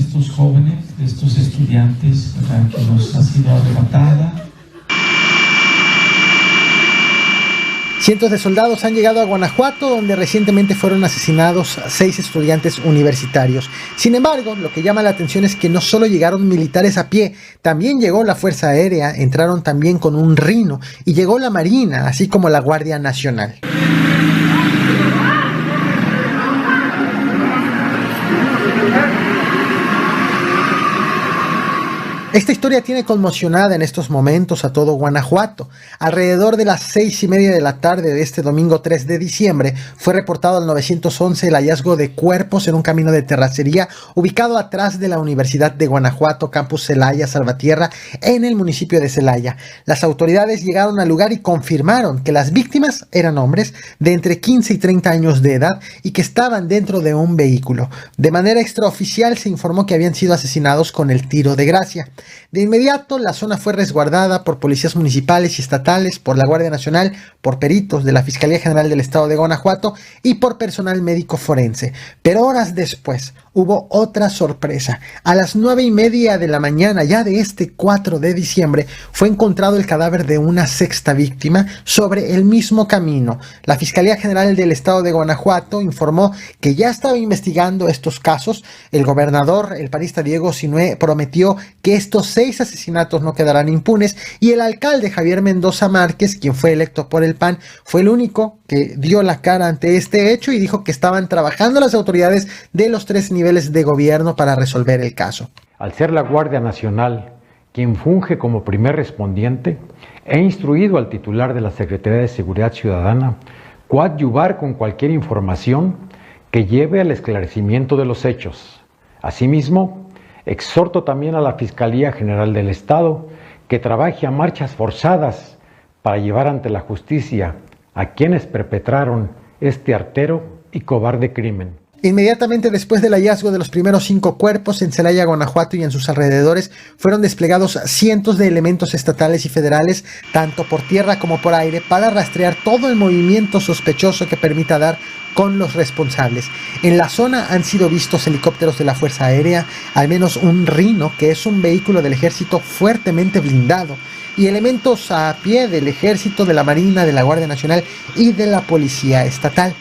estos jóvenes, de estos estudiantes, ¿verdad?, que nos ha sido arrebatada. Cientos de soldados han llegado a Guanajuato, donde recientemente fueron asesinados 6 estudiantes universitarios. Sin embargo, lo que llama la atención es que no solo llegaron militares a pie, también llegó la Fuerza Aérea, entraron también con un Rhino y llegó la Marina, así como la Guardia Nacional. Esta historia tiene conmocionada en estos momentos a todo Guanajuato. Alrededor de las 6:30 de la tarde de este domingo 3 de diciembre fue reportado al 911 el hallazgo de cuerpos en un camino de terracería ubicado atrás de la Universidad de Guanajuato, campus Celaya, Salvatierra, en el municipio de Celaya. Las autoridades llegaron al lugar y confirmaron que las víctimas eran hombres de entre 15 y 30 años de edad y que estaban dentro de un vehículo. De manera extraoficial se informó que habían sido asesinados con el tiro de gracia. De inmediato, la zona fue resguardada por policías municipales y estatales, por la Guardia Nacional, por peritos de la Fiscalía General del Estado de Guanajuato y por personal médico forense. Pero horas después, hubo otra sorpresa. A las 9:30 de la mañana, ya de este 4 de diciembre, fue encontrado el cadáver de una sexta víctima sobre el mismo camino. La Fiscalía General del Estado de Guanajuato informó que ya estaba investigando estos casos. El gobernador, el panista Diego Sinue, prometió que estos 6 asesinatos no quedarán impunes, y el alcalde Javier Mendoza Márquez, quien fue electo por el PAN, fue el único que dio la cara ante este hecho y dijo que estaban trabajando las autoridades de los 3 niveles de gobierno para resolver el caso. Al ser la Guardia Nacional quien funge como primer respondiente, he instruido al titular de la Secretaría de Seguridad Ciudadana coadyuvar con cualquier información que lleve al esclarecimiento de los hechos. Asimismo, exhorto también a la Fiscalía General del Estado que trabaje a marchas forzadas para llevar ante la justicia a quienes perpetraron este artero y cobarde crimen. Inmediatamente después del hallazgo de los primeros 5 cuerpos en Celaya, Guanajuato y en sus alrededores, fueron desplegados cientos de elementos estatales y federales, tanto por tierra como por aire, para rastrear todo el movimiento sospechoso que permita dar con los responsables. En la zona han sido vistos helicópteros de la Fuerza Aérea, al menos un Rhino, que es un vehículo del ejército fuertemente blindado, y elementos a pie del ejército, de la Marina, de la Guardia Nacional y de la Policía Estatal.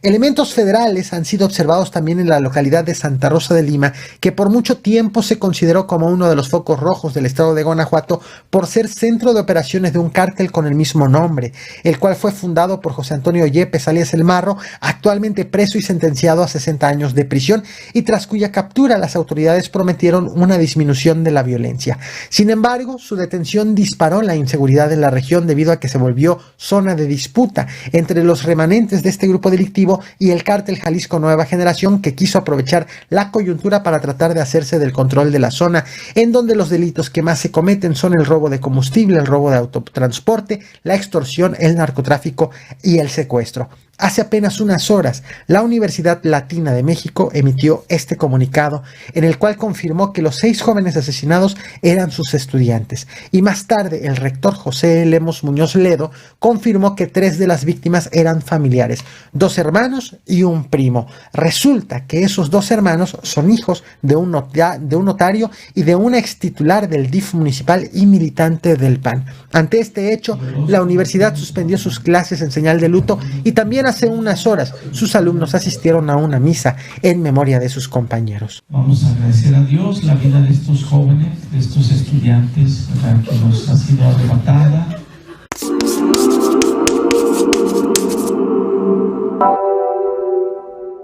Elementos federales han sido observados también en la localidad de Santa Rosa de Lima, que por mucho tiempo se consideró como uno de los focos rojos del estado de Guanajuato por ser centro de operaciones de un cártel con el mismo nombre, el cual fue fundado por José Antonio Yepes alias El Marro, actualmente preso y sentenciado a 60 años de prisión, y tras cuya captura las autoridades prometieron una disminución de la violencia. Sin embargo, su detención disparó la inseguridad en la región debido a que se volvió zona de disputa entre los remanentes de este grupo delictivo y el cártel Jalisco Nueva Generación, que quiso aprovechar la coyuntura para tratar de hacerse del control de la zona, en donde los delitos que más se cometen son el robo de combustible, el robo de autotransporte, la extorsión, el narcotráfico y el secuestro. Hace apenas unas horas, la Universidad Latina de México emitió este comunicado en el cual confirmó que los 6 jóvenes asesinados eran sus estudiantes, y más tarde el rector José Lemos Muñoz Ledo confirmó que 3 de las víctimas eran familiares, 2 hermanos y un primo. Resulta que esos 2 hermanos son hijos de un notario y de una extitular del DIF municipal y militante del PAN. Ante este hecho, la universidad suspendió sus clases en señal de luto, y también hace unas horas sus alumnos asistieron a una misa en memoria de sus compañeros. Vamos a agradecer a Dios la vida de estos jóvenes, de estos estudiantes, ¿verdad?, que nos ha sido arrebatada.